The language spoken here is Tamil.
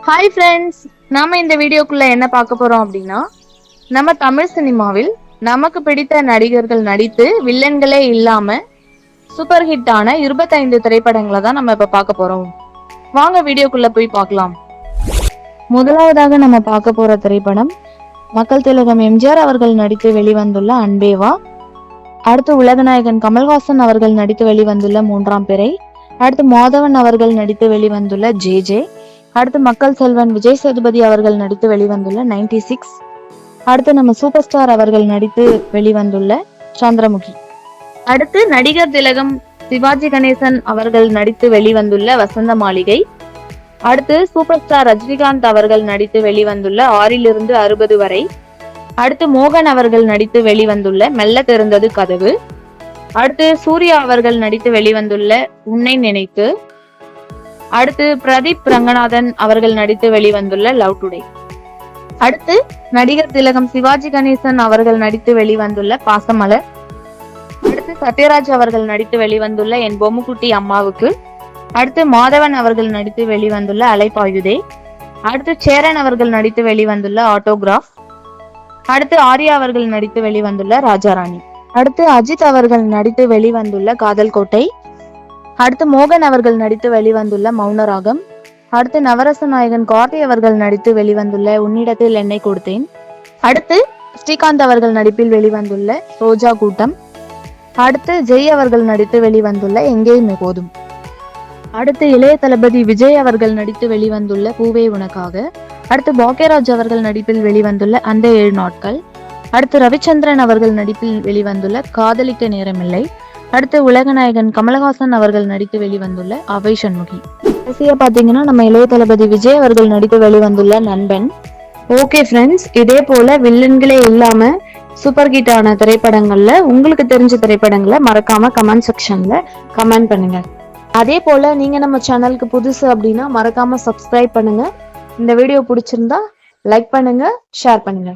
ஹாய் ஃப்ரெண்ட்ஸ், நாம இந்த வீடியோக்குள்ள என்ன பார்க்க போறோம் அப்படின்னா, நம்ம தமிழ் சினிமாவில் நமக்கு பிடித்த நடிகர்கள் நடித்து வில்லன்களே இல்லாம சூப்பர் ஹிட் ஆன 25 திரைப்படங்களை தான் நம்ம இப்ப பார்க்க போறோம். வாங்க வீடியோக்குள்ள போய் பார்க்கலாம். முதலாவதாக நம்ம பார்க்க போற திரைப்படம் மக்கள் திலகம் எம்ஜிஆர் அவர்கள் நடித்து வெளிவந்துள்ள அன்பேவா. அடுத்து உலகநாயகன் கமல்ஹாசன் அவர்கள் நடித்து வெளிவந்துள்ள மூன்றாம் பிறை. அடுத்து மாதவன் அவர்கள் நடித்து வெளிவந்துள்ள ஜே ஜே. அடுத்து மக்கள் செல்வன் விஜய் சேதுபதி அவர்கள் நடித்து வெளிவந்துள்ள 96. அடுத்து நம்ம சூப்பர் ஸ்டார் அவர்கள் நடித்து வெளிவந்துள்ள சந்திரமுகி. அடுத்து நடிகர் திலகம் சிவாஜி கணேசன் அவர்கள் நடித்து வெளிவந்துள்ள வசந்த மாளிகை. அடுத்து சூப்பர் ஸ்டார் ரஜினிகாந்த் அவர்கள் நடித்து வெளிவந்துள்ள 6லிருந்து 60 வரை. அடுத்து மோகன் அவர்கள் நடித்து வெளிவந்துள்ள மெல்ல திறந்தது கதவு. அடுத்து சூர்யா அவர்கள் நடித்து வெளிவந்துள்ள உன்னை நினைத்து. அடுத்து பிரதீப் ரங்கநாதன் அவர்கள் நடித்து வெளிவந்துள்ள லவ் டுடே. அடுத்து நடிகர் திலகம் சிவாஜி கணேசன் அவர்கள் நடித்து வெளிவந்துள்ள பாசமலர். அடுத்து சத்யராஜ் அவர்கள் நடித்து வெளிவந்துள்ள என் பொம்முக்குட்டி அம்மாவுக்கு. அடுத்து மாதவன் அவர்கள் நடித்து வெளிவந்துள்ள அலைப்பாயுதே. அடுத்து சேரன் அவர்கள் நடித்து வெளிவந்துள்ள ஆட்டோகிராஃப். அடுத்து ஆர்யா அவர்கள் நடித்து வெளிவந்துள்ள ராஜாராணி. அடுத்து அஜித் அவர்கள் நடித்து வெளிவந்துள்ள காதல் கோட்டை. அடுத்து மோகன் அவர்கள் நடித்து வெளிவந்துள்ள மௌனராகம். அடுத்து நவரச நாயகன் கார்த்தி அவர்கள் நடித்து வெளிவந்துள்ள உன்னிடத்தில் என்னை கொடுத்தேன். அடுத்து ஸ்ரீகாந்த் அவர்கள் நடிப்பில் வெளிவந்துள்ள ரோஜா கூட்டம். அடுத்து ஜெய் அவர்கள் நடித்து வெளிவந்துள்ள எங்கேயுமே போதும். அடுத்து இளைய தளபதி விஜய் அவர்கள் நடித்து வெளிவந்துள்ள பூவே உனக்காக. அடுத்து பாக்யராஜ் அவர்கள் நடிப்பில் வெளிவந்துள்ள அந்த 7 நாட்கள். அடுத்து ரவிச்சந்திரன் அவர்கள் நடிப்பில் வெளிவந்துள்ள காதலிக்க நேரமில்லை. அடுத்து உலகநாயகன் கமல்ஹாசன் அவர்கள் நடித்து வெளிவந்துள்ள அவை சண்முகி. கடைசியா பாத்தீங்கன்னா நம்ம இளைய தளபதி விஜய் அவர்கள் நடித்து வெளிவந்துள்ள நண்பன். ஓகே ஃப்ரெண்ட்ஸ், இதே போல வில்லன்களே இல்லாம சூப்பர் ஹிட் ஆன திரைப்படங்கள்ல உங்களுக்கு தெரிஞ்ச திரைப்படங்களை மறக்காம கமெண்ட் செக்ஷன்ல கமெண்ட் பண்ணுங்க. அதே போல நீங்க நம்ம சேனலுக்கு புதுசு அப்படின்னா மறக்காம சப்ஸ்கிரைப் பண்ணுங்க. இந்த வீடியோ பிடிச்சிருந்தா லைக் பண்ணுங்க, ஷேர் பண்ணுங்க.